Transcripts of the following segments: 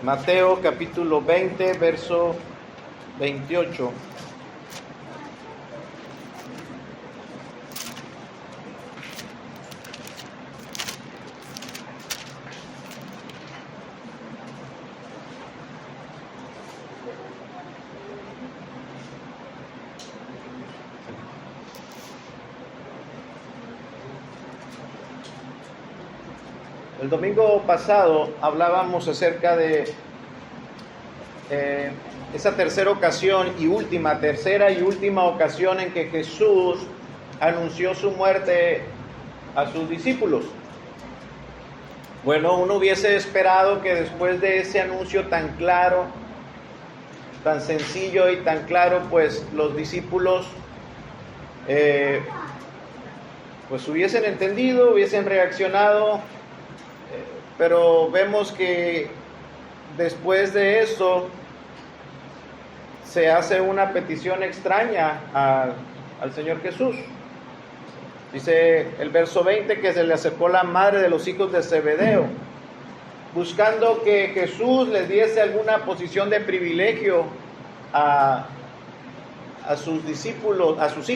Mateo capítulo 20, verso 28. El domingo pasado hablábamos acerca de esa tercera y última ocasión en que Jesús anunció su muerte a sus discípulos. Bueno, uno hubiese esperado que después de ese anuncio tan claro, tan sencillo y tan claro, pues los discípulos pues hubiesen entendido, hubiesen reaccionado. Pero vemos que después de eso se hace una petición extraña al Señor Jesús. Dice el verso 20 que se le acercó la madre de los hijos de Zebedeo, buscando que Jesús les diese alguna posición de privilegio a sus discípulos, a los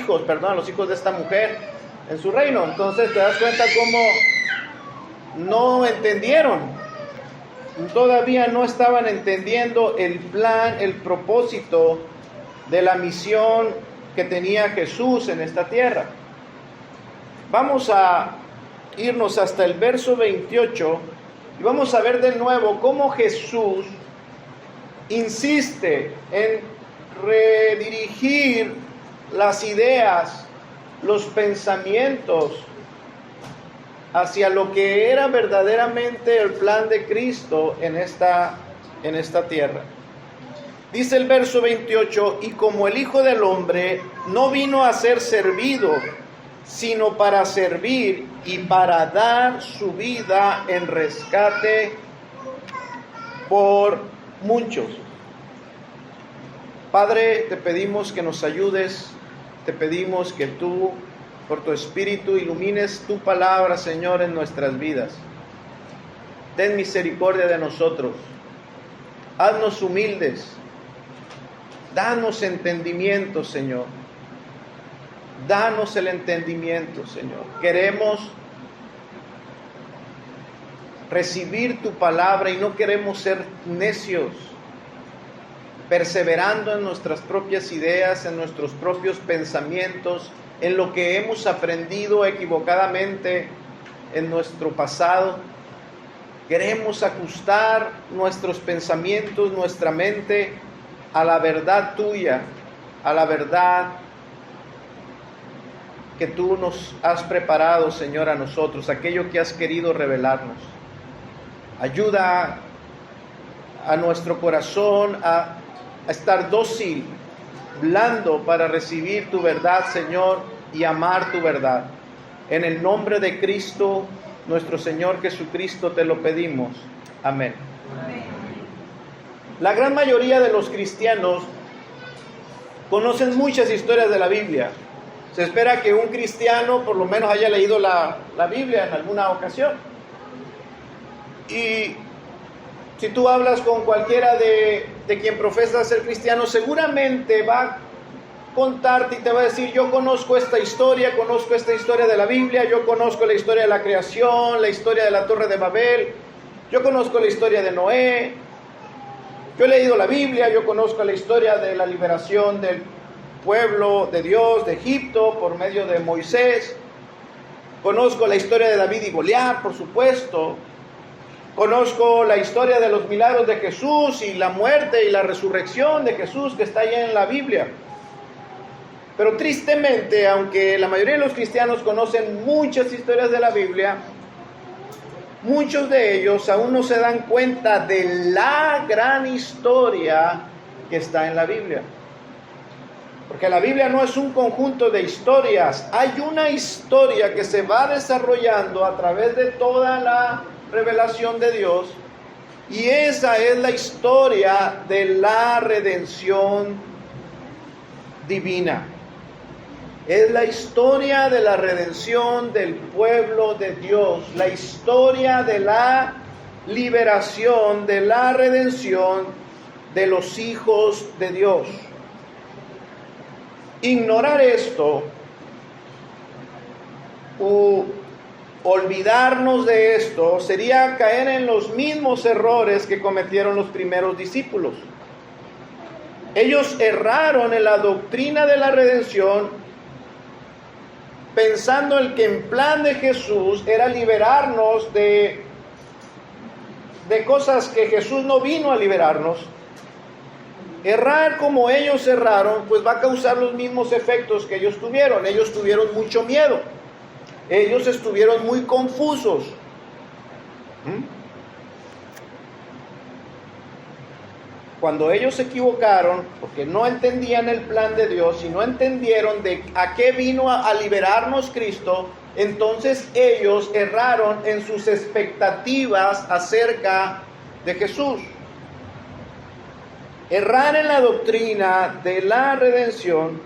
hijos de esta mujer en su reino. Entonces te das cuenta cómo no entendieron, todavía no estaban entendiendo el plan, el propósito de la misión que tenía Jesús en esta tierra. Vamos a irnos hasta el verso 28 y vamos a ver de nuevo cómo Jesús insiste en redirigir las ideas, los pensamientos hacia lo que era verdaderamente el plan de Cristo en esta tierra. Dice el verso 28, y como el Hijo del Hombre no vino a ser servido, sino para servir y para dar su vida en rescate por muchos. Padre, te pedimos que nos ayudes, te pedimos que tú, por tu Espíritu, ilumines tu palabra, Señor, en nuestras vidas. Ten misericordia de nosotros. Haznos humildes. Danos entendimiento, Señor. Danos el entendimiento, Señor. Queremos recibir tu palabra y no queremos ser necios, perseverando en nuestras propias ideas, en nuestros propios pensamientos, en lo que hemos aprendido equivocadamente en nuestro pasado. Queremos ajustar nuestros pensamientos, nuestra mente a la verdad tuya, a la verdad que tú nos has preparado, Señor, a nosotros, aquello que has querido revelarnos. Ayuda a nuestro corazón a estar dócil, blando para recibir tu verdad, Señor, y amar tu verdad. En el nombre de Cristo, nuestro Señor Jesucristo, te lo pedimos. Amén. Amén. La gran mayoría de los cristianos conocen muchas historias de la Biblia. Se espera que un cristiano por lo menos haya leído la Biblia en alguna ocasión. Y si tú hablas con cualquiera de quien profesa ser cristiano, seguramente va a contarte y te va a decir: yo conozco esta historia de la Biblia, yo conozco la historia de la creación, la historia de la Torre de Babel, yo conozco la historia de Noé, yo he leído la Biblia, yo conozco la historia de la liberación del pueblo de Dios de Egipto por medio de Moisés, conozco la historia de David y Goliat, por supuesto. Conozco la historia de los milagros de Jesús y la muerte y la resurrección de Jesús que está allá en la Biblia. Pero tristemente, aunque la mayoría de los cristianos conocen muchas historias de la Biblia, muchos de ellos aún no se dan cuenta de la gran historia que está en la Biblia. Porque la Biblia no es un conjunto de historias, hay una historia que se va desarrollando a través de toda la revelación de Dios, y esa es la historia de la redención divina. Es la historia de la redención del pueblo de Dios, la historia de la liberación, de la redención de los hijos de Dios. Ignorar esto, olvidarnos de esto, sería caer en los mismos errores que cometieron los primeros discípulos. Ellos erraron en la doctrina de la redención, pensando el que el plan de Jesús era liberarnos de cosas que Jesús no vino a liberarnos. Errar como ellos erraron, pues va a causar los mismos efectos que ellos tuvieron. Ellos tuvieron mucho miedo. Ellos estuvieron muy confusos. Cuando ellos se equivocaron, porque no entendían el plan de Dios y no entendieron de a qué vino a liberarnos Cristo, entonces ellos erraron en sus expectativas acerca de Jesús. Errar en la doctrina de la redención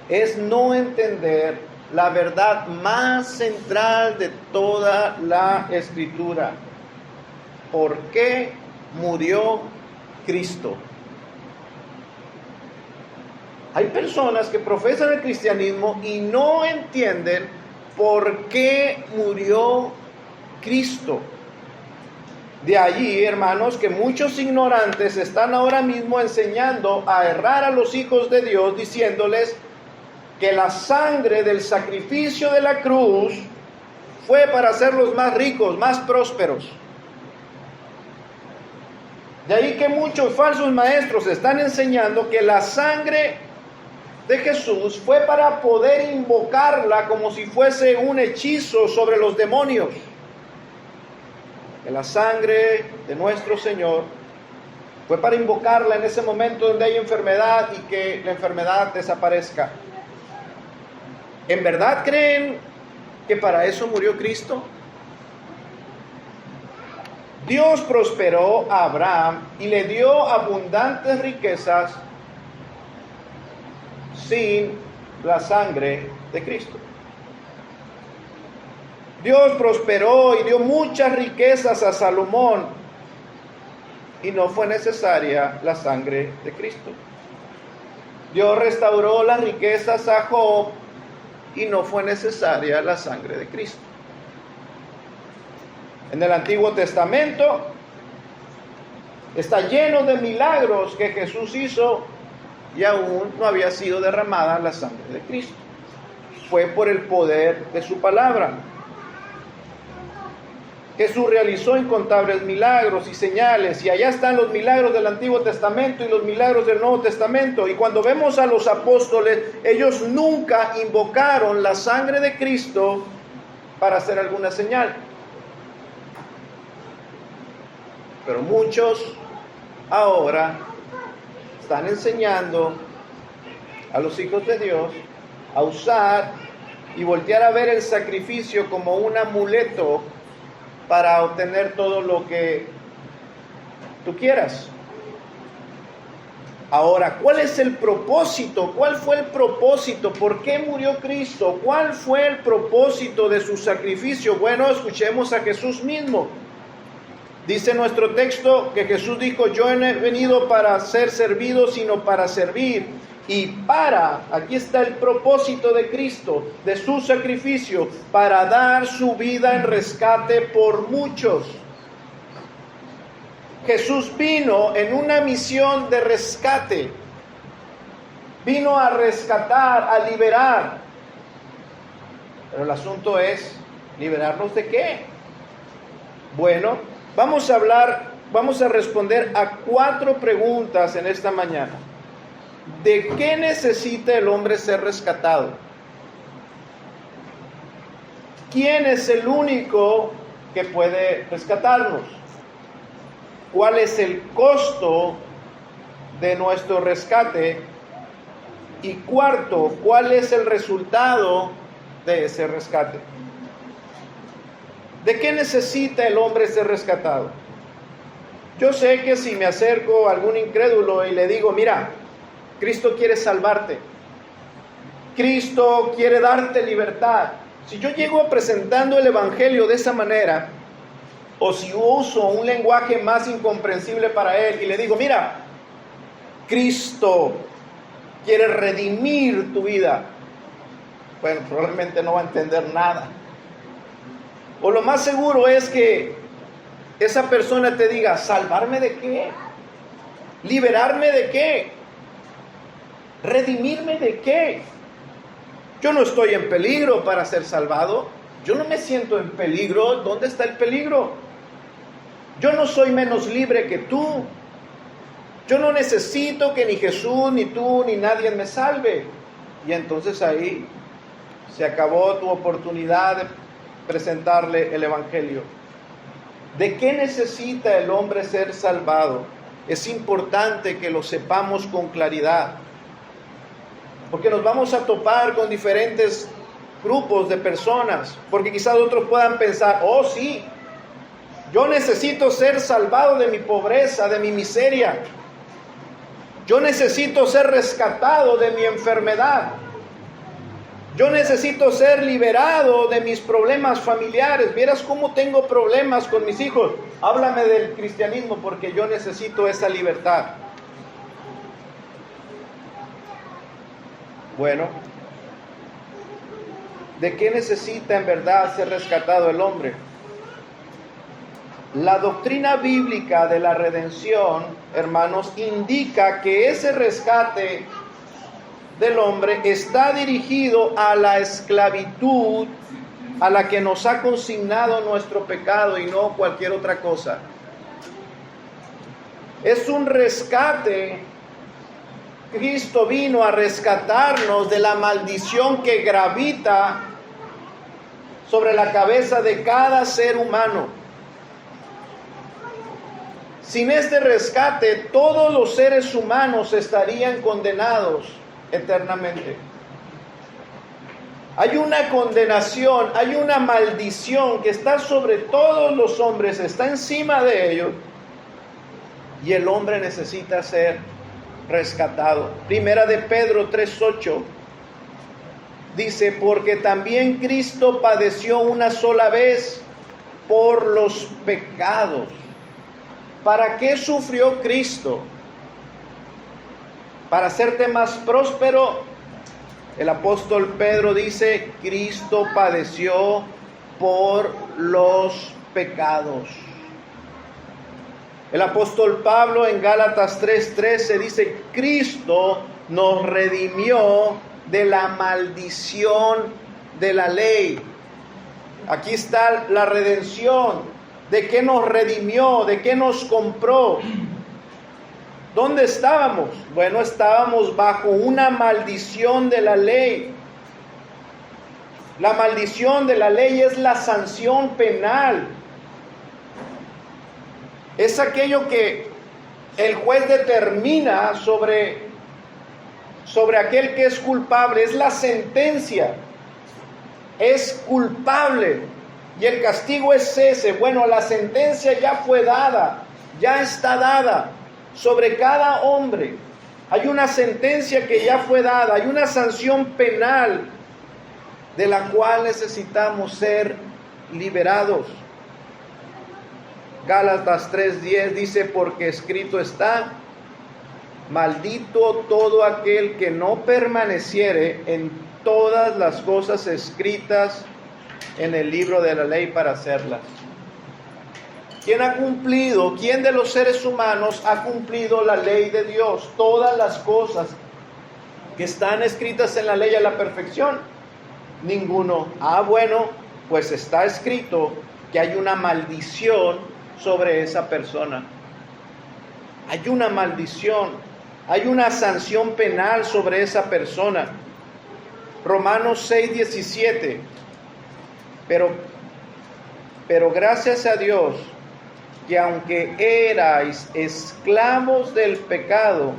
es no entender la verdad más central de toda la Escritura. ¿Por qué murió Cristo? Hay personas que profesan el cristianismo y no entienden por qué murió Cristo. De allí, hermanos, que muchos ignorantes están ahora mismo enseñando a errar a los hijos de Dios, diciéndoles que la sangre del sacrificio de la cruz fue para hacerlos más ricos, más prósperos. De ahí que muchos falsos maestros están enseñando que la sangre de Jesús fue para poder invocarla como si fuese un hechizo sobre los demonios. Que la sangre de nuestro Señor fue para invocarla en ese momento donde hay enfermedad y que la enfermedad desaparezca. ¿En verdad creen que para eso murió Cristo? Dios prosperó a Abraham y le dio abundantes riquezas sin la sangre de Cristo. Dios prosperó y dio muchas riquezas a Salomón y no fue necesaria la sangre de Cristo. Dios restauró las riquezas a Job y no fue necesaria la sangre de Cristo. En el Antiguo Testamento está lleno de milagros que Jesús hizo y aún no había sido derramada la sangre de Cristo. Fue por el poder de su palabra. Jesús realizó incontables milagros y señales, y allá están los milagros del Antiguo Testamento y los milagros del Nuevo Testamento. Y cuando vemos a los apóstoles, ellos nunca invocaron la sangre de Cristo para hacer alguna señal. Pero muchos ahora están enseñando a los hijos de Dios a usar y voltear a ver el sacrificio como un amuleto para obtener todo lo que tú quieras. Ahora, ¿cuál es el propósito? ¿Cuál fue el propósito? ¿Por qué murió Cristo? ¿Cuál fue el propósito de su sacrificio? Bueno, escuchemos a Jesús mismo. Dice nuestro texto que Jesús dijo: yo no he venido para ser servido, sino para servir. Aquí está el propósito de Cristo, de su sacrificio, para dar su vida en rescate por muchos. Jesús vino en una misión de rescate. Vino a rescatar, a liberar. Pero el asunto es, ¿liberarnos de qué? Bueno, vamos a responder a 4 preguntas en esta mañana. ¿De qué necesita el hombre ser rescatado? ¿Quién es el único que puede rescatarnos? ¿Cuál es el costo de nuestro rescate? Y 4, ¿cuál es el resultado de ese rescate? ¿De qué necesita el hombre ser rescatado? Yo sé que si me acerco a algún incrédulo y le digo: mira, Cristo quiere salvarte. Cristo quiere darte libertad. Si yo llego presentando el Evangelio de esa manera, o si uso un lenguaje más incomprensible para él y le digo, mira, Cristo quiere redimir tu vida, bueno, probablemente no va a entender nada. O lo más seguro es que esa persona te diga, ¿salvarme de qué? ¿Liberarme de qué? ¿Redimirme de qué? Yo no estoy en peligro para ser salvado. Yo no me siento en peligro. ¿Dónde está el peligro? Yo no soy menos libre que tú. Yo no necesito que ni Jesús, ni tú, ni nadie me salve. Y entonces ahí se acabó tu oportunidad de presentarle el Evangelio. ¿De qué necesita el hombre ser salvado? Es importante que lo sepamos con claridad, porque nos vamos a topar con diferentes grupos de personas, porque quizás otros puedan pensar, oh sí, yo necesito ser salvado de mi pobreza, de mi miseria, yo necesito ser rescatado de mi enfermedad, yo necesito ser liberado de mis problemas familiares. Vieras cómo tengo problemas con mis hijos. Háblame del cristianismo porque yo necesito esa libertad. Bueno, ¿de qué necesita en verdad ser rescatado el hombre? La doctrina bíblica de la redención, hermanos, indica que ese rescate del hombre está dirigido a la esclavitud a la que nos ha consignado nuestro pecado y no cualquier otra cosa. Es un rescate. Cristo vino a rescatarnos de la maldición que gravita sobre la cabeza de cada ser humano. Sin este rescate, todos los seres humanos estarían condenados eternamente. Hay una condenación, hay una maldición que está sobre todos los hombres, está encima de ellos, y el hombre necesita ser rescatado. Primera de Pedro 3:8 dice, porque también Cristo padeció una sola vez por los pecados. ¿Para qué sufrió Cristo? Para hacerte más próspero. El apóstol Pedro dice, Cristo padeció por los pecados. El apóstol Pablo en Gálatas 3:13 dice, Cristo nos redimió de la maldición de la ley. Aquí está la redención. ¿De qué nos redimió? ¿De qué nos compró? ¿Dónde estábamos? Bueno, estábamos bajo una maldición de la ley. La maldición de la ley es la sanción penal. Es aquello que el juez determina sobre aquel que es culpable. Es la sentencia. Es culpable. Y el castigo es ese. Bueno, la sentencia ya fue dada. Ya está dada. Sobre cada hombre hay una sentencia que ya fue dada, hay una sanción penal de la cual necesitamos ser liberados. Gálatas 3:10 dice, porque escrito está, maldito todo aquel que no permaneciere en todas las cosas escritas en el libro de la ley para hacerlas. ¿Quién ha cumplido? ¿Quién de los seres humanos ha cumplido la ley de Dios? Todas las cosas que están escritas en la ley a la perfección. Ninguno. Ah, bueno, pues está escrito que hay una maldición sobre esa persona. Hay una maldición. Hay una sanción penal sobre esa persona. Romanos 6:17. Pero gracias a Dios, que aunque erais esclavos del pecado,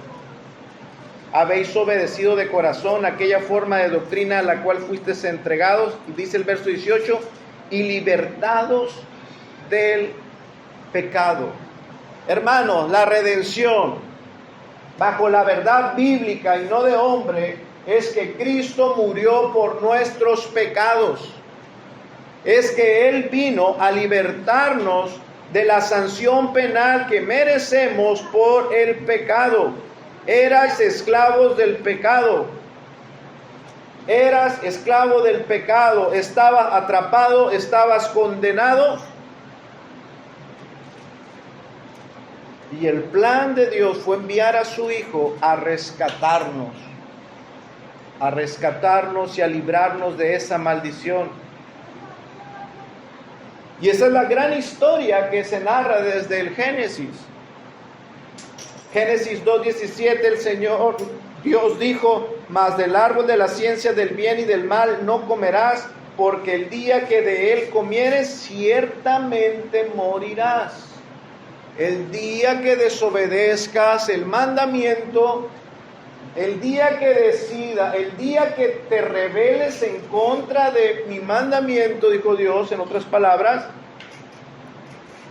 habéis obedecido de corazón aquella forma de doctrina a la cual fuisteis entregados, dice el verso 18, y libertados del pecado. Hermanos, la redención bajo la verdad bíblica y no de hombre, es que Cristo murió por nuestros pecados. Es que Él vino a libertarnos de la sanción penal que merecemos por el pecado. Eras esclavos del pecado. Eras esclavo del pecado. Estabas atrapado, estabas condenado. Y el plan de Dios fue enviar a su Hijo a rescatarnos y a librarnos de esa maldición. Y esa es la gran historia que se narra desde el Génesis. Génesis 2:17, el Señor Dios dijo: mas del árbol de la ciencia del bien y del mal no comerás, porque el día que de él comieres, ciertamente morirás. El día que desobedezcas el mandamiento, el día que decida, el día que te rebeles en contra de mi mandamiento, dijo Dios, en otras palabras,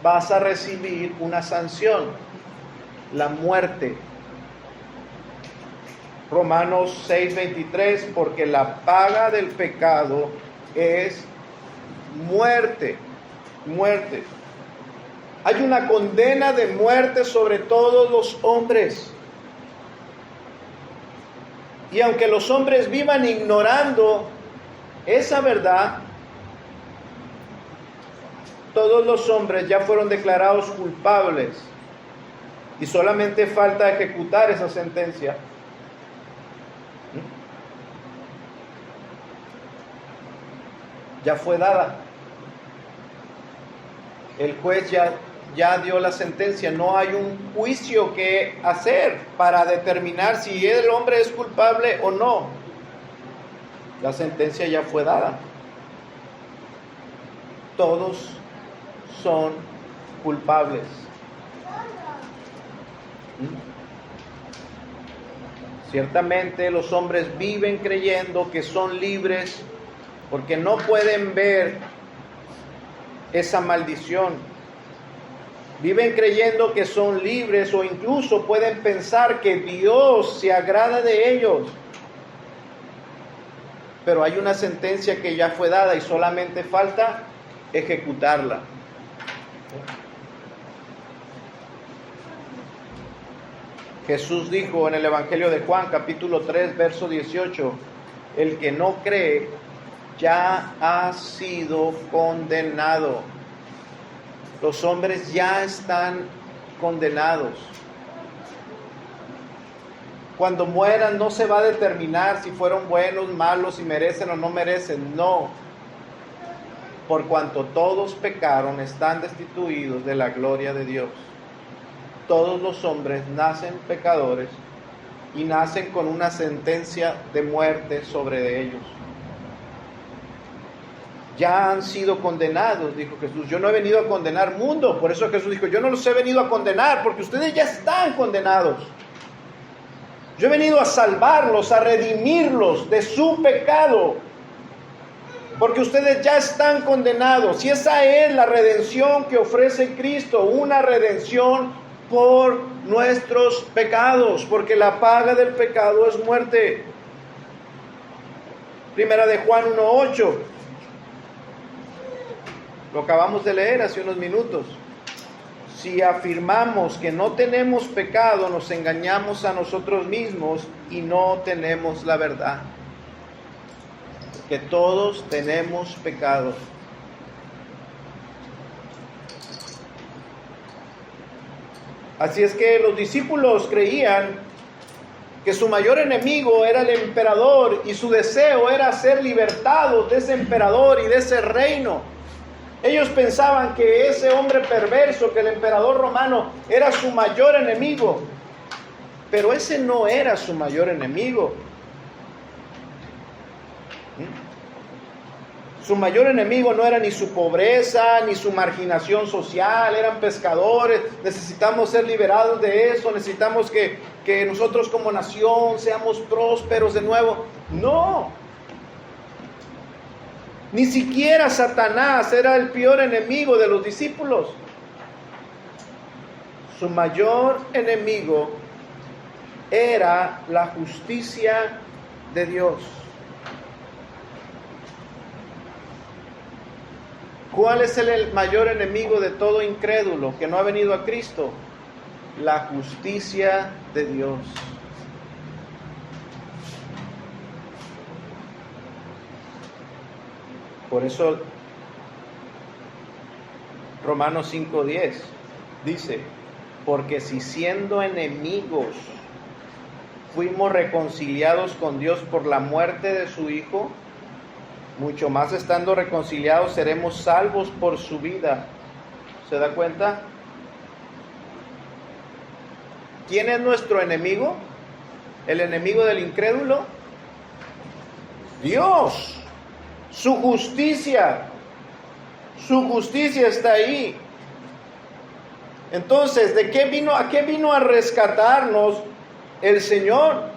vas a recibir una sanción, la muerte. Romanos 6:23, porque la paga del pecado es muerte, muerte. Hay una condena de muerte sobre todos los hombres. Y aunque los hombres vivan ignorando esa verdad, todos los hombres ya fueron declarados culpables y solamente falta ejecutar esa sentencia. Ya fue dada. El juez ya dio la sentencia. No hay un juicio que hacer para determinar si el hombre es culpable o no. La sentencia ya fue dada. Todos son culpables. Ciertamente los hombres viven creyendo que son libres porque no pueden ver esa maldición. Viven creyendo que son libres o incluso pueden pensar que Dios se agrada de ellos. Pero hay una sentencia que ya fue dada y solamente falta ejecutarla. Jesús dijo en el Evangelio de Juan, capítulo 3, verso 18, el que no cree ya ha sido condenado. Los hombres ya están condenados. Cuando mueran no se va a determinar si fueron buenos, malos, si merecen o no merecen. No. Por cuanto todos pecaron, están destituidos de la gloria de Dios. Todos los hombres nacen pecadores y nacen con una sentencia de muerte sobre ellos. Ya han sido condenados, dijo Jesús. Yo no he venido a condenar mundo. Por eso Jesús dijo, yo no los he venido a condenar, porque ustedes ya están condenados. Yo he venido a salvarlos, a redimirlos de su pecado, porque ustedes ya están condenados. Y esa es la redención que ofrece Cristo, una redención por nuestros pecados, porque la paga del pecado es muerte. Primera de Juan 1:8. Lo acabamos de leer hace unos minutos. Si afirmamos que no tenemos pecado, nos engañamos a nosotros mismos y no tenemos la verdad. Que todos tenemos pecado. Así es que los discípulos creían que su mayor enemigo era el emperador y su deseo era ser libertados de ese emperador y de ese reino. Ellos pensaban que ese hombre perverso, que el emperador romano, era su mayor enemigo. Pero ese no era su mayor enemigo. Su mayor enemigo no era ni su pobreza, ni su marginación social. Eran pescadores. Necesitamos ser liberados de eso. Necesitamos que nosotros como nación seamos prósperos de nuevo. No. Ni siquiera Satanás era el peor enemigo de los discípulos. Su mayor enemigo era la justicia de Dios. ¿Cuál es el mayor enemigo de todo incrédulo que no ha venido a Cristo? La justicia de Dios. Por eso Romanos 5:10 dice, porque si siendo enemigos fuimos reconciliados con Dios por la muerte de su Hijo, mucho más estando reconciliados seremos salvos por su vida. ¿Se da cuenta? ¿Quién es nuestro enemigo? ¿El enemigo del incrédulo? Dios. Su justicia está ahí. Entonces, ¿a qué vino a rescatarnos el Señor?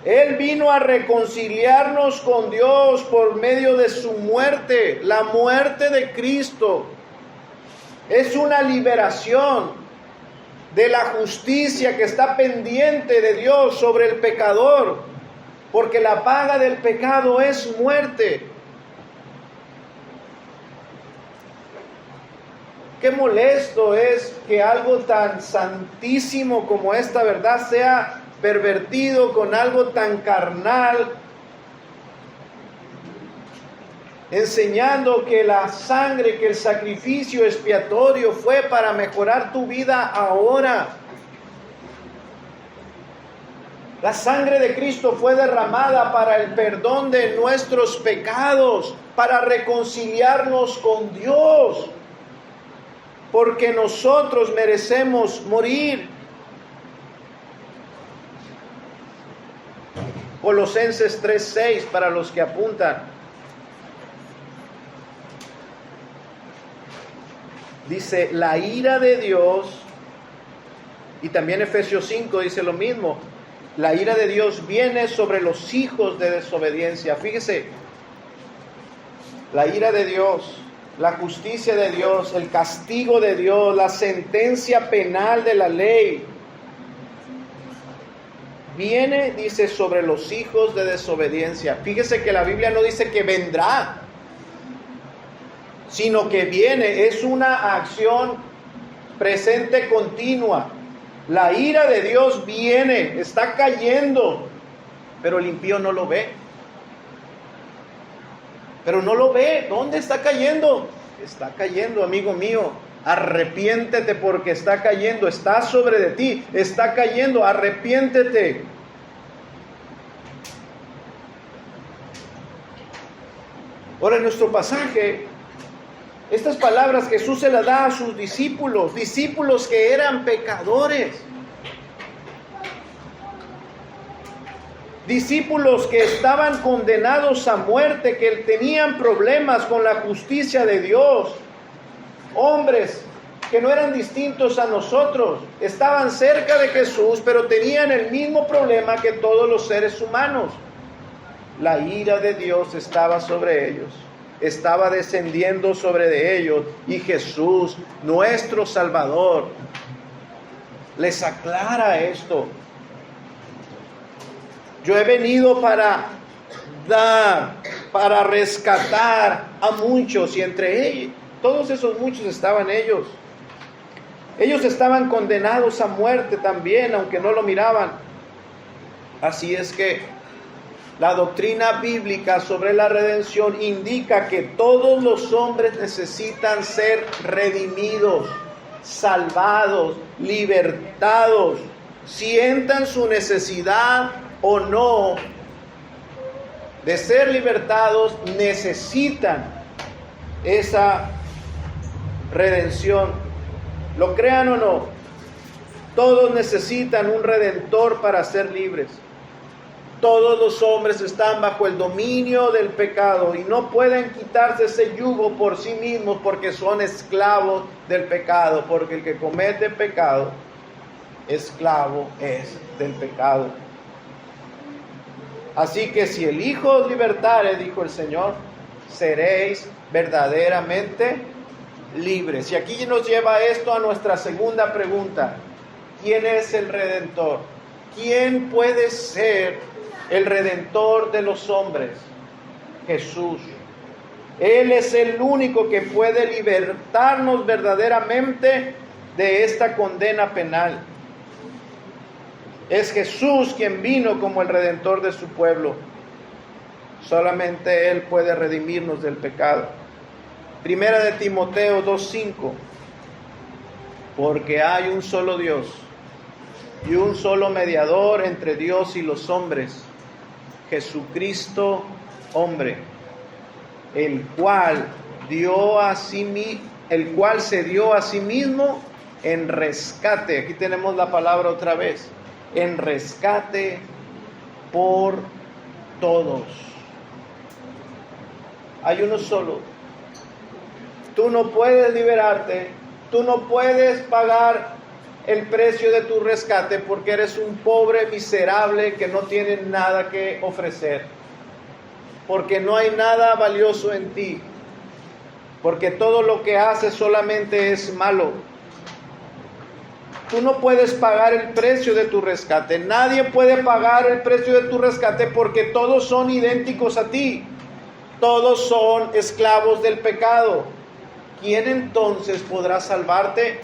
Él vino a reconciliarnos con Dios por medio de su muerte. La muerte de Cristo es una liberación de la justicia que está pendiente de Dios sobre el pecador, porque la paga del pecado es muerte. Qué molesto es que algo tan santísimo como esta verdad sea pervertido con algo tan carnal, enseñando que la sangre, que el sacrificio expiatorio fue para mejorar tu vida ahora. La sangre de Cristo fue derramada para el perdón de nuestros pecados, para reconciliarnos con Dios, porque nosotros merecemos morir. Colosenses 3:6 para los que apuntan. Dice, la ira de Dios, y también Efesios 5 dice lo mismo, la ira de Dios viene sobre los hijos de desobediencia. Fíjese, la ira de Dios, la justicia de Dios, el castigo de Dios, la sentencia penal de la ley, viene, dice, sobre los hijos de desobediencia. Fíjese que la Biblia no dice que vendrá, sino que viene, es una acción presente continua. La ira de Dios viene, está cayendo, pero el impío no lo ve. Pero no lo ve. ¿Dónde está cayendo? Está cayendo, amigo mío. Arrepiéntete porque está cayendo. Está sobre de ti. Está cayendo. Arrepiéntete. Ahora, en nuestro pasaje, estas palabras Jesús se las da a sus discípulos. Discípulos que eran pecadores. Discípulos que estaban condenados a muerte, que tenían problemas con la justicia de Dios. Hombres que no eran distintos a nosotros, estaban cerca de Jesús, pero tenían el mismo problema que todos los seres humanos. La ira de Dios estaba sobre ellos, estaba descendiendo sobre de ellos, y Jesús, nuestro Salvador, les aclara esto. Yo he venido para dar, para rescatar a muchos, y entre ellos, todos esos muchos estaban ellos. Ellos estaban condenados a muerte también, aunque no lo miraban. Así es que la doctrina bíblica sobre la redención indica que todos los hombres necesitan ser redimidos, salvados, libertados, sientan su necesidad o no de ser libertados, necesitan esa redención. Lo crean o no, todos necesitan un redentor para ser libres. Todos los hombres están bajo el dominio del pecado y no pueden quitarse ese yugo por sí mismos porque son esclavos del pecado, porque el que comete pecado, esclavo es del pecado. Así que si el Hijo os libertare, dijo el Señor, seréis verdaderamente libres. Y aquí nos lleva esto a nuestra segunda pregunta. ¿Quién es el Redentor? ¿quién puede ser el Redentor de los hombres? Jesús. Él es el único que puede libertarnos verdaderamente de esta condena penal. Es Jesús quien vino como el Redentor de su pueblo. Solamente Él puede redimirnos del pecado. Primera de Timoteo 2:5. Porque hay un solo Dios y un solo mediador entre Dios y los hombres, Jesucristo hombre, el cual se dio a sí mismo en rescate. Aquí tenemos la palabra otra vez, en rescate por todos. Hay uno solo. Tú no puedes liberarte, tú no puedes pagar el precio de tu rescate porque eres un pobre miserable que no tiene nada que ofrecer, porque no hay nada valioso en ti, porque todo lo que haces solamente es malo. Tú no puedes pagar el precio de tu rescate. Nadie puede pagar el precio de tu rescate porque todos son idénticos a ti. Todos son esclavos del pecado. ¿Quién entonces podrá salvarte?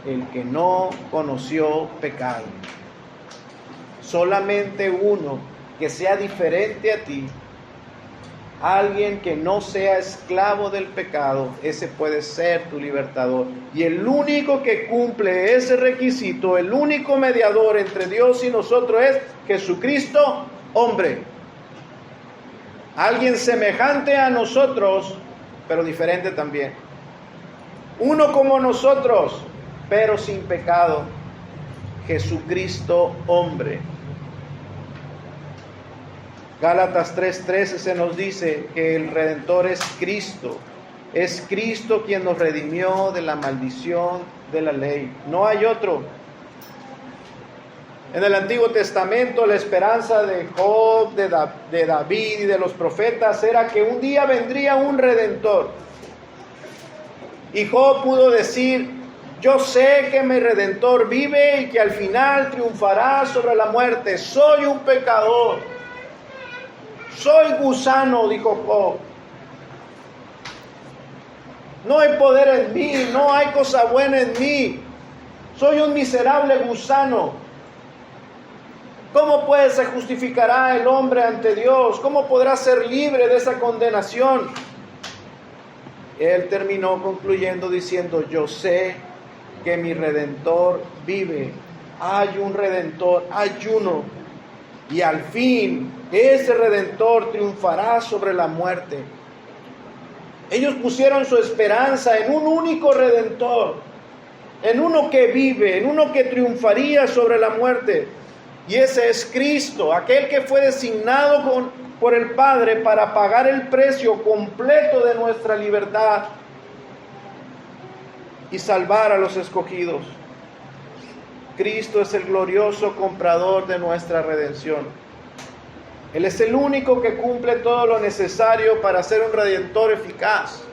El que no conoció pecado. Solamente uno que sea diferente a ti, alguien que no sea esclavo del pecado, ese puede ser tu libertador. Y el único que cumple ese requisito, el único mediador entre Dios y nosotros es Jesucristo, hombre. Alguien semejante a nosotros, pero diferente también. Uno como nosotros, pero sin pecado. Jesucristo, hombre. Gálatas 3:13 se nos dice que el Redentor es Cristo. Es Cristo quien nos redimió de la maldición de la ley. No hay otro. En el Antiguo Testamento la esperanza de Job, de David y de los profetas era que un día vendría un Redentor. Y Job pudo decir: yo sé que mi Redentor vive y que al final triunfará sobre la muerte. Soy un pecador. Soy gusano, dijo Job. No hay poder en mí, no hay cosa buena en mí. Soy un miserable gusano. ¿Cómo pues se justificará el hombre ante Dios? ¿Cómo podrá ser libre de esa condenación? Él terminó concluyendo diciendo: yo sé que mi Redentor vive. Hay un Redentor, hay uno. Y al fin, ese Redentor triunfará sobre la muerte. Ellos pusieron su esperanza en un único Redentor, en uno que vive, en uno que triunfaría sobre la muerte. Y ese es Cristo, aquel que fue designado por el Padre para pagar el precio completo de nuestra libertad y salvar a los escogidos. Cristo es el glorioso comprador de nuestra redención. Él es el único que cumple todo lo necesario para ser un redentor eficaz.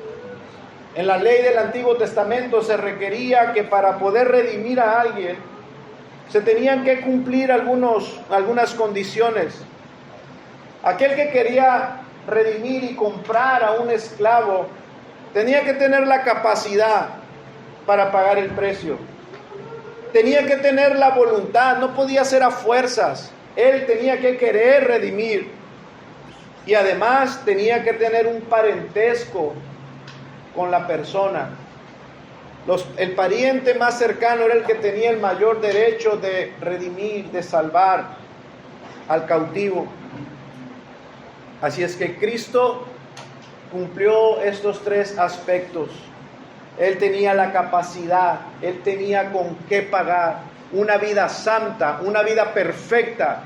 En la ley del Antiguo Testamento se requería que para poder redimir a alguien se tenían que cumplir algunas condiciones. Aquel que quería redimir y comprar a un esclavo tenía que tener la capacidad para pagar el precio. Tenía que tener la voluntad, no podía ser a fuerzas. Él tenía que querer redimir. Y además tenía que tener un parentesco con la persona. El pariente más cercano era el que tenía el mayor derecho de redimir, de salvar al cautivo. Así es que Cristo cumplió estos tres aspectos. Él tenía la capacidad, Él tenía con qué pagar una vida santa, una vida perfecta,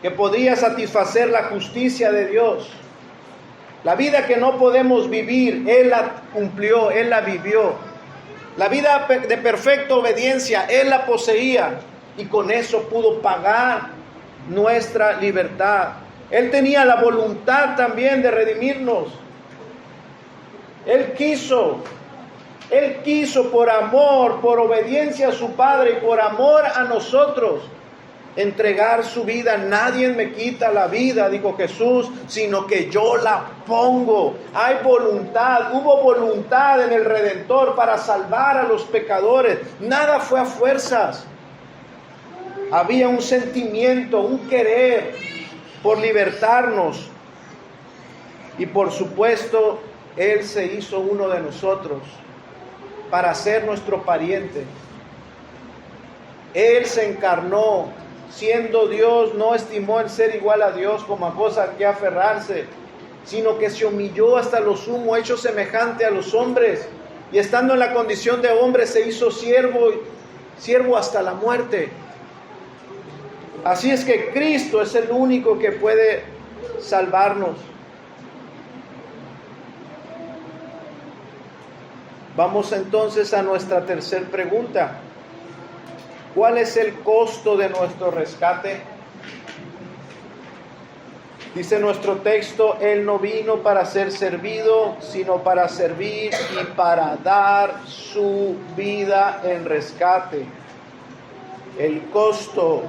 que podría satisfacer la justicia de Dios. La vida que no podemos vivir, Él la cumplió, Él la vivió. La vida de perfecta obediencia, Él la poseía y con eso pudo pagar nuestra libertad. Él tenía la voluntad también de redimirnos. Él quiso Él quiso por amor, por obediencia a su Padre y por amor a nosotros, entregar su vida. Nadie me quita la vida, dijo Jesús, sino que yo la pongo. Hay voluntad, hubo voluntad en el Redentor para salvar a los pecadores. Nada fue a fuerzas. Había un sentimiento, un querer por libertarnos. Y por supuesto, Él se hizo uno de nosotros para ser nuestro pariente. Él se encarnó, siendo Dios, no estimó el ser igual a Dios como a cosa que aferrarse, sino que se humilló hasta lo sumo, hecho semejante a los hombres, y estando en la condición de hombre se hizo siervo hasta la muerte. Así es que Cristo es el único que puede salvarnos. Vamos entonces a nuestra tercera pregunta. ¿Cuál es el costo de nuestro rescate? Dice nuestro texto, Él no vino para ser servido, sino para servir y para dar su vida en rescate. El costo,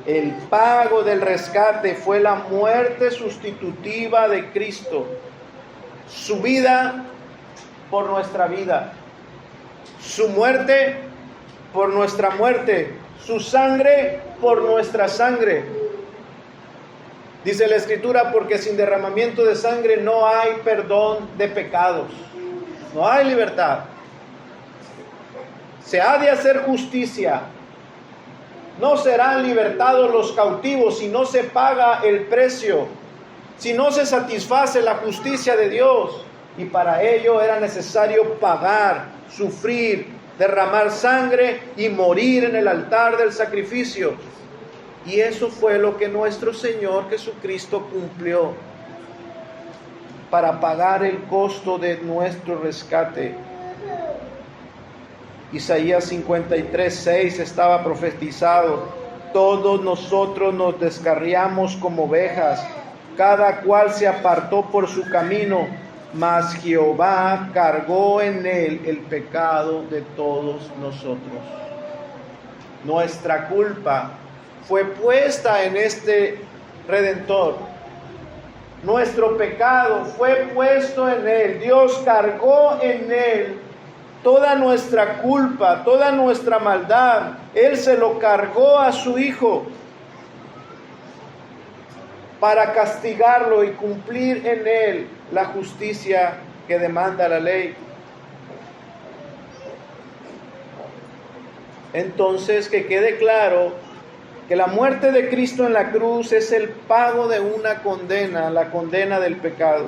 el pago del rescate fue la muerte sustitutiva de Cristo. Su vida por nuestra vida, su muerte por nuestra muerte, su sangre por nuestra sangre. Dice la Escritura, porque sin derramamiento de sangre no hay perdón de pecados, no hay libertad. Se ha de hacer justicia. No serán libertados los cautivos si no se paga el precio, si no se satisface la justicia de Dios. Y para ello era necesario pagar, sufrir, derramar sangre y morir en el altar del sacrificio. Y eso fue lo que nuestro Señor Jesucristo cumplió para pagar el costo de nuestro rescate. Isaías 53:6 estaba profetizado: todos nosotros nos descarriamos como ovejas, cada cual se apartó por su camino, mas Jehová cargó en él el pecado de todos nosotros. Nuestra culpa fue puesta en este Redentor. Nuestro pecado fue puesto en él. Dios cargó en él toda nuestra culpa, toda nuestra maldad. Él se lo cargó a su Hijo para castigarlo y cumplir en él la justicia que demanda la ley. Entonces, que quede claro que la muerte de Cristo en la cruz es el pago de una condena, la condena del pecado.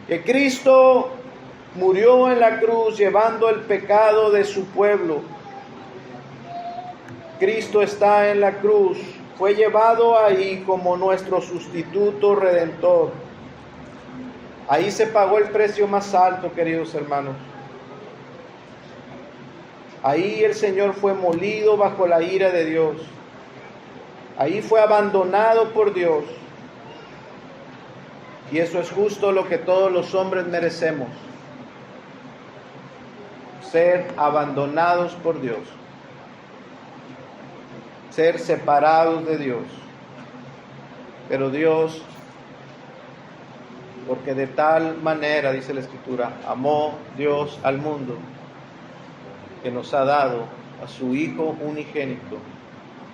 Que Cristo murió en la cruz llevando el pecado de su pueblo. Cristo está en la cruz, fue llevado ahí como nuestro sustituto redentor. Ahí se pagó el precio más alto, queridos hermanos. Ahí el Señor fue molido bajo la ira de Dios. Ahí fue abandonado por Dios. Y eso es justo lo que todos los hombres merecemos: ser abandonados por Dios, ser separados de Dios. Pero Dios, porque de tal manera, dice la Escritura, amó Dios al mundo, que nos ha dado a su Hijo unigénito,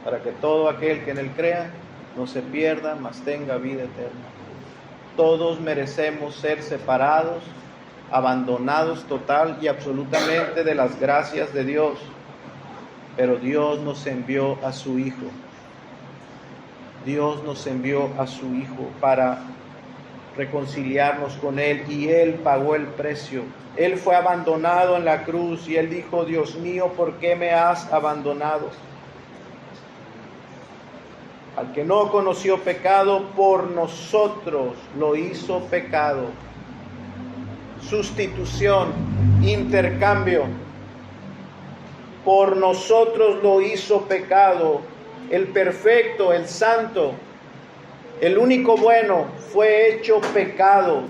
para que todo aquel que en él crea no se pierda, mas tenga vida eterna. Todos merecemos ser separados, abandonados total y absolutamente de las gracias de Dios, pero Dios nos envió a su Hijo. Dios nos envió a su Hijo para reconciliarnos con Él, y Él pagó el precio. Él fue abandonado en la cruz y Él dijo: Dios mío, ¿por qué me has abandonado? Al que no conoció pecado, por nosotros lo hizo pecado. Sustitución, intercambio. Por nosotros lo hizo pecado. El perfecto, el santo, el único bueno, fue hecho pecado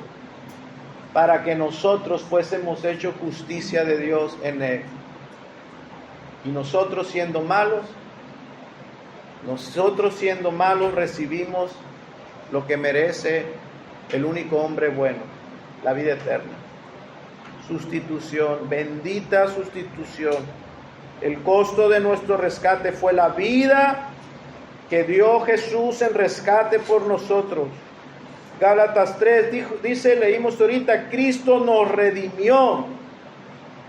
para que nosotros fuésemos hechos justicia de Dios en Él. Y nosotros siendo malos recibimos lo que merece el único hombre bueno, la vida eterna. Sustitución, bendita sustitución. El costo de nuestro rescate fue la vida que dio Jesús en rescate por nosotros. Gálatas 3 dice, leímos ahorita, Cristo nos redimió,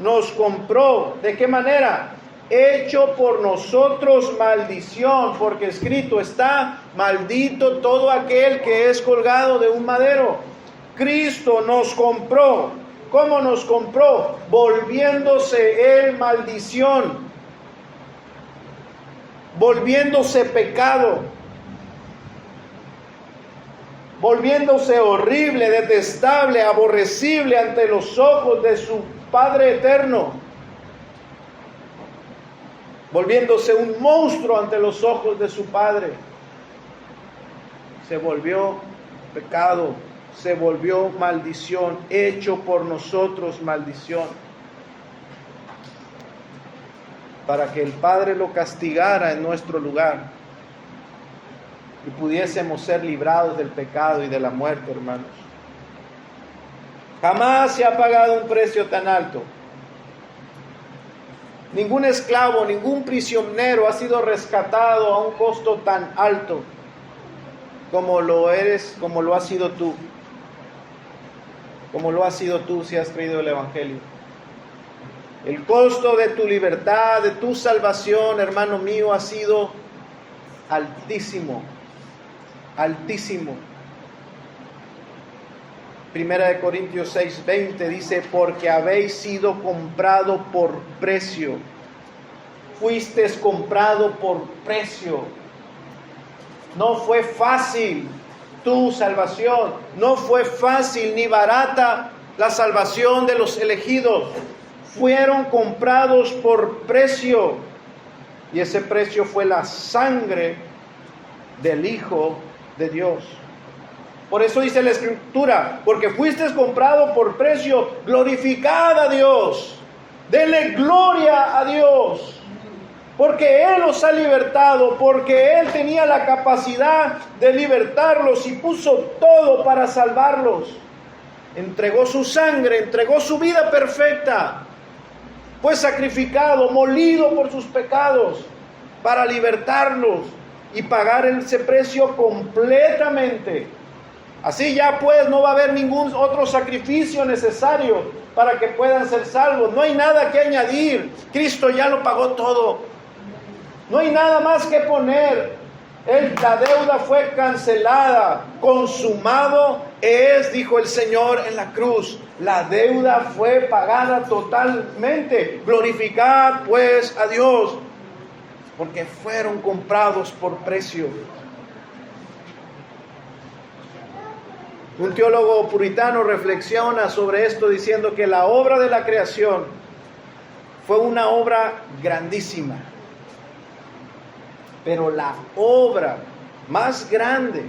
nos compró. ¿De qué manera? Hecho por nosotros maldición, porque escrito está, maldito todo aquel que es colgado de un madero. Cristo nos compró. ¿Cómo nos compró? Volviéndose Él maldición, volviéndose pecado, volviéndose horrible, detestable, aborrecible ante los ojos de su Padre eterno, volviéndose un monstruo ante los ojos de su Padre. Se volvió pecado, se volvió maldición, hecho por nosotros maldición, para que el Padre lo castigara en nuestro lugar y pudiésemos ser librados del pecado y de la muerte, hermanos. Jamás se ha pagado un precio tan alto. Ningún esclavo, ningún prisionero ha sido rescatado a un costo tan alto como lo has sido tú. Como lo has sido tú si has creído el Evangelio. El costo de tu libertad, de tu salvación, hermano mío, ha sido altísimo. Altísimo. Primera de Corintios 6:20 dice, porque habéis sido comprado por precio. Fuisteis comprado por precio. No fue fácil tu salvación. No fue fácil ni barata la salvación de los elegidos. Fueron comprados por precio. Y ese precio fue la sangre del Hijo de Dios. Por eso dice la Escritura, porque fuisteis comprado por precio, glorificad a Dios. Denle gloria a Dios. Porque Él los ha libertado, porque Él tenía la capacidad de libertarlos y puso todo para salvarlos. Entregó su sangre, entregó su vida perfecta. Fue sacrificado, molido por sus pecados para libertarlos y pagar ese precio completamente. Así ya pues no va a haber ningún otro sacrificio necesario para que puedan ser salvos. No hay nada que añadir. Cristo ya lo pagó todo. No hay nada más que poner. La deuda fue cancelada. Consumado es, dijo el Señor en la cruz. La deuda fue pagada totalmente. Glorificad pues a Dios, porque fueron comprados por precio. Un teólogo puritano reflexiona sobre esto diciendo que la obra de la creación fue una obra grandísima. Pero la obra más grande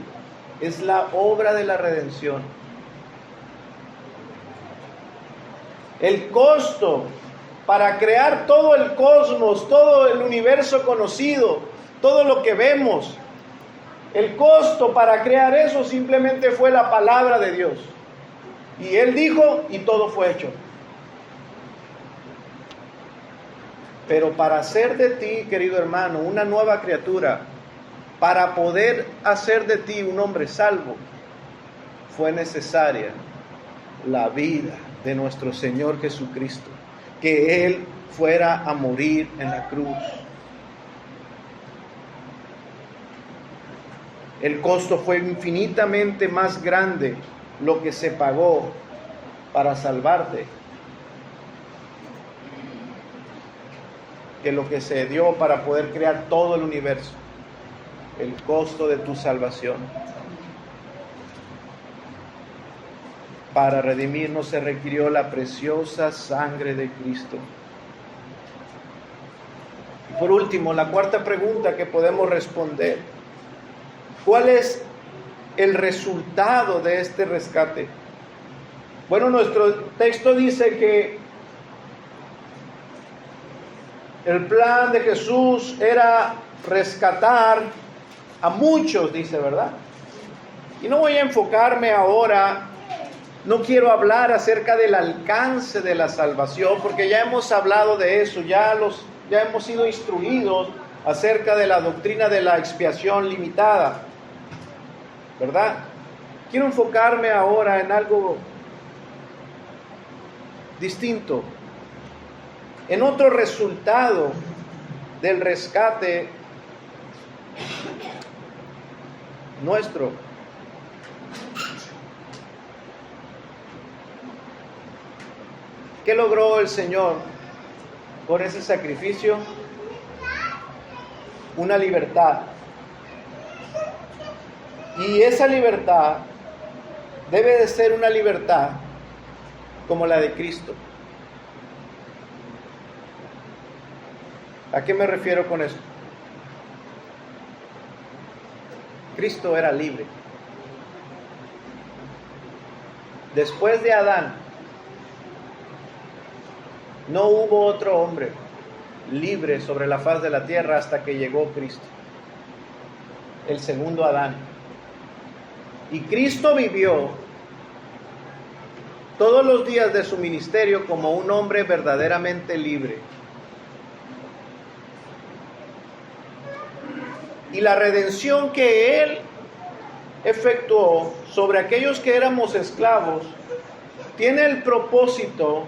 es la obra de la redención. El costo para crear todo el cosmos, todo el universo conocido, todo lo que vemos, el costo para crear eso simplemente fue la palabra de Dios. Y Él dijo y todo fue hecho. Pero para hacer de ti, querido hermano, una nueva criatura, para poder hacer de ti un hombre salvo, fue necesaria la vida de nuestro Señor Jesucristo, que Él fuera a morir en la cruz. El costo fue infinitamente más grande lo que se pagó para salvarte que lo que se dio para poder crear todo el universo. El costo de tu salvación. Para redimirnos se requirió la preciosa sangre de Cristo. Y por último, la cuarta pregunta que podemos responder: ¿cuál es el resultado de este rescate? Bueno, nuestro texto dice que el plan de Jesús era rescatar a muchos, dice, ¿verdad? Y no voy a enfocarme ahora, no quiero hablar acerca del alcance de la salvación, porque ya hemos hablado de eso, ya hemos sido instruidos acerca de la doctrina de la expiación limitada, ¿verdad? Quiero enfocarme ahora en algo distinto, en otro resultado del rescate nuestro. ¿Qué logró el Señor por ese sacrificio? Una libertad. Y esa libertad debe de ser una libertad como la de Cristo. ¿A qué me refiero con esto? Cristo era libre. Después de Adán, no hubo otro hombre libre sobre la faz de la tierra hasta que llegó Cristo, el segundo Adán. Y Cristo vivió todos los días de su ministerio como un hombre verdaderamente libre. Y la redención que Él efectuó sobre aquellos que éramos esclavos tiene el propósito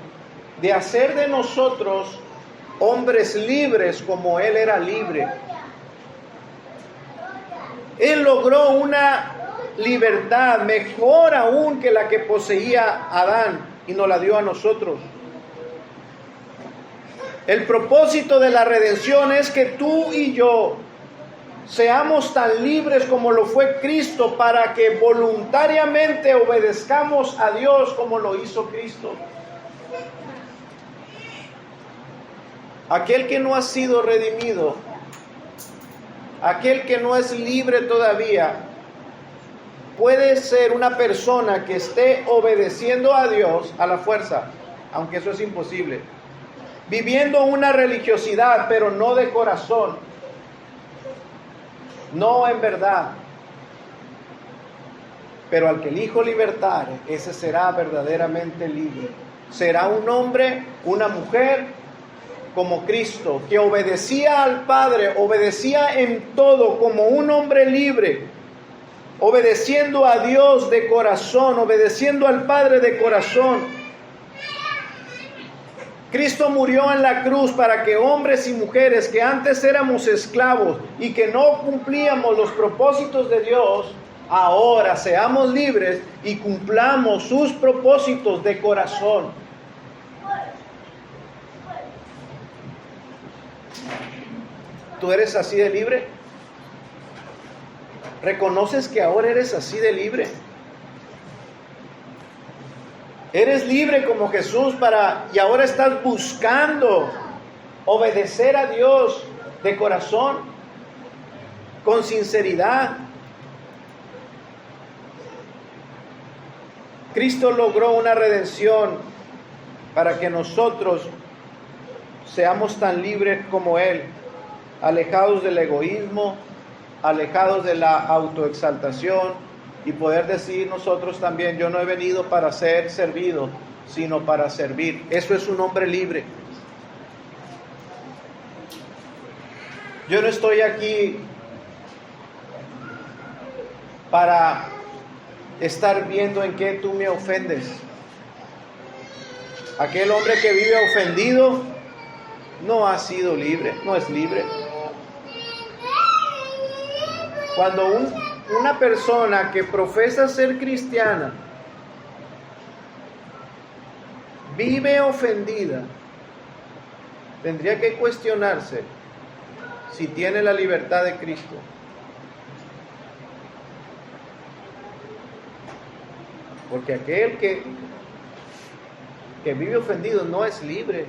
de hacer de nosotros hombres libres como Él era libre. Él logró una libertad mejor aún que la que poseía Adán y nos la dio a nosotros. El propósito de la redención es que tú y yo seamos tan libres como lo fue Cristo, para que voluntariamente obedezcamos a Dios como lo hizo Cristo. Aquel que no ha sido redimido, aquel que no es libre todavía, puede ser una persona que esté obedeciendo a Dios a la fuerza, aunque eso es imposible, viviendo una religiosidad, pero no de corazón, no en verdad. Pero al que el Hijo libertare, ese será verdaderamente libre. Será un hombre, una mujer como Cristo, que obedecía al Padre, obedecía en todo como un hombre libre, obedeciendo a Dios de corazón, obedeciendo al Padre de corazón. Cristo murió en la cruz para que hombres y mujeres que antes éramos esclavos y que no cumplíamos los propósitos de Dios, ahora seamos libres y cumplamos sus propósitos de corazón. ¿Tú eres así de libre? ¿Reconoces que ahora eres así de libre? Eres libre como Jesús y ahora estás buscando obedecer a Dios de corazón, con sinceridad. Cristo logró una redención para que nosotros seamos tan libres como Él, alejados del egoísmo, alejados de la autoexaltación, y poder decir nosotros también: yo no he venido para ser servido, sino para servir. Eso es un hombre libre. Yo no estoy aquí para estar viendo en qué tú me ofendes. Aquel hombre que vive ofendido no ha sido libre, no es libre. Cuando una persona que profesa ser cristiana vive ofendida, tendría que cuestionarse si tiene la libertad de Cristo. Porque aquel que vive ofendido no es libre,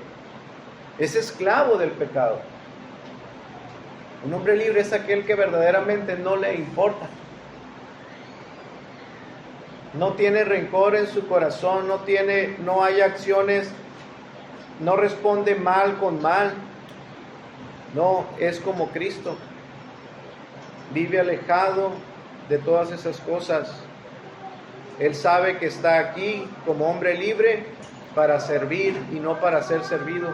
es esclavo del pecado. Un hombre libre es aquel que verdaderamente no le importa. no tiene rencor en su corazón, no hay acciones, no responde mal con mal. No, es como Cristo. Vive alejado de todas esas cosas. Él sabe que está aquí como hombre libre para servir y no para ser servido.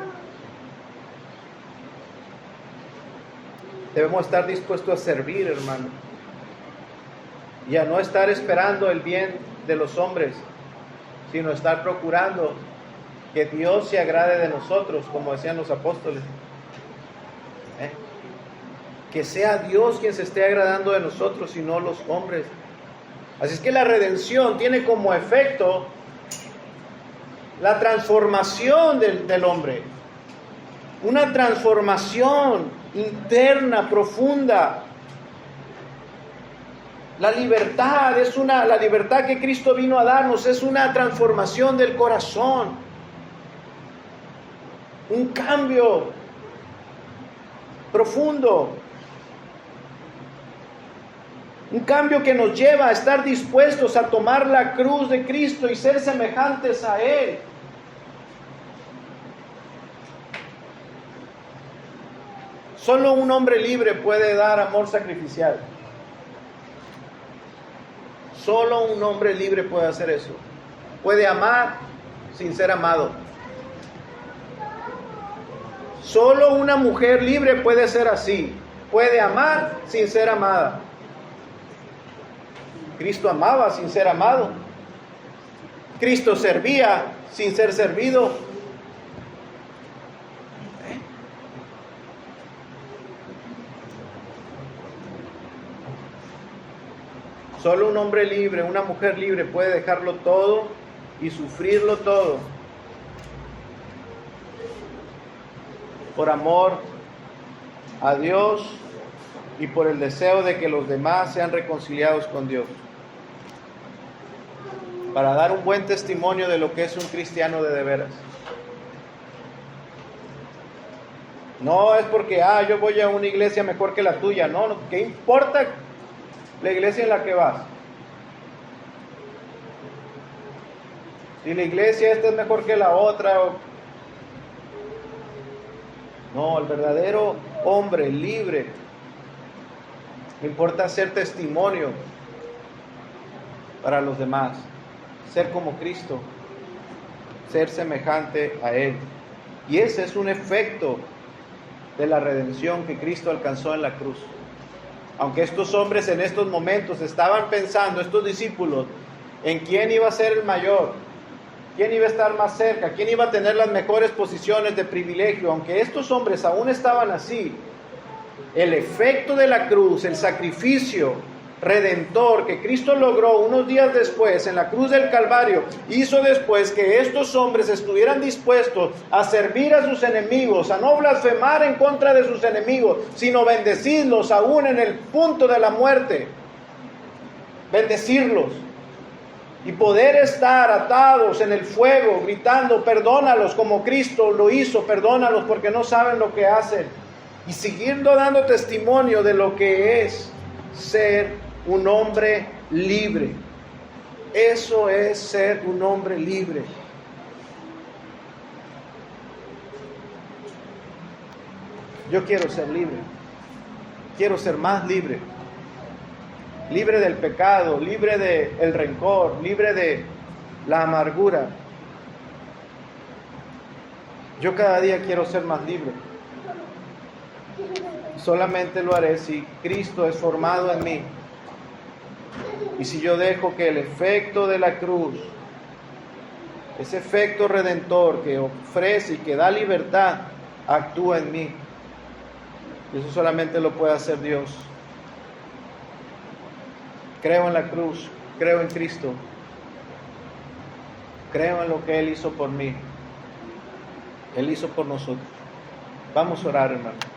Debemos estar dispuestos a servir, hermano, y a no estar esperando el bien de los hombres, sino estar procurando que Dios se agrade de nosotros, como decían los apóstoles. Que sea Dios quien se esté agradando de nosotros y no los hombres. Así es que la redención tiene como efecto la transformación del hombre. Una transformación interna, profunda. La libertad la libertad que Cristo vino a darnos es una transformación del corazón. Un cambio profundo. Un cambio que nos lleva a estar dispuestos a tomar la cruz de Cristo y ser semejantes a Él. Solo un hombre libre puede dar amor sacrificial. Solo un hombre libre puede hacer eso. Puede amar sin ser amado. Solo una mujer libre puede ser así. Puede amar sin ser amada. Cristo amaba sin ser amado. Cristo servía sin ser servido. Solo un hombre libre, una mujer libre puede dejarlo todo y sufrirlo todo por amor a Dios y por el deseo de que los demás sean reconciliados con Dios, para dar un buen testimonio de lo que es un cristiano de veras. No es porque yo voy a una iglesia mejor que la tuya. No, ¿qué importa la iglesia en la que vas? Si la iglesia esta es mejor que la otra. No, el verdadero hombre libre, le importa ser testimonio para los demás, ser como Cristo, ser semejante a Él. Y ese es un efecto de la redención que Cristo alcanzó en la cruz. Aunque estos hombres en estos momentos estaban pensando, estos discípulos, en quién iba a ser el mayor, quién iba a estar más cerca, quién iba a tener las mejores posiciones de privilegio, aunque estos hombres aún estaban así, el efecto de la cruz, el sacrificio redentor que Cristo logró unos días después en la cruz del Calvario, hizo después que estos hombres estuvieran dispuestos a servir a sus enemigos, a no blasfemar en contra de sus enemigos, sino bendecirlos aún en el punto de la muerte, bendecirlos y poder estar atados en el fuego gritando: perdónalos como Cristo lo hizo, perdónalos porque no saben lo que hacen, y siguiendo dando testimonio de lo que es ser un hombre libre. Eso es ser un hombre libre. Yo quiero ser libre. Quiero ser más libre. Libre del pecado, libre del rencor, libre de la amargura. Yo cada día quiero ser más libre. Solamente lo haré si Cristo es formado en mí. Y si yo dejo que el efecto de la cruz, ese efecto redentor que ofrece y que da libertad, actúe en mí. Y eso solamente lo puede hacer Dios. Creo en la cruz, creo en Cristo, creo en lo que Él hizo por mí. Él hizo por nosotros. Vamos a orar, hermano.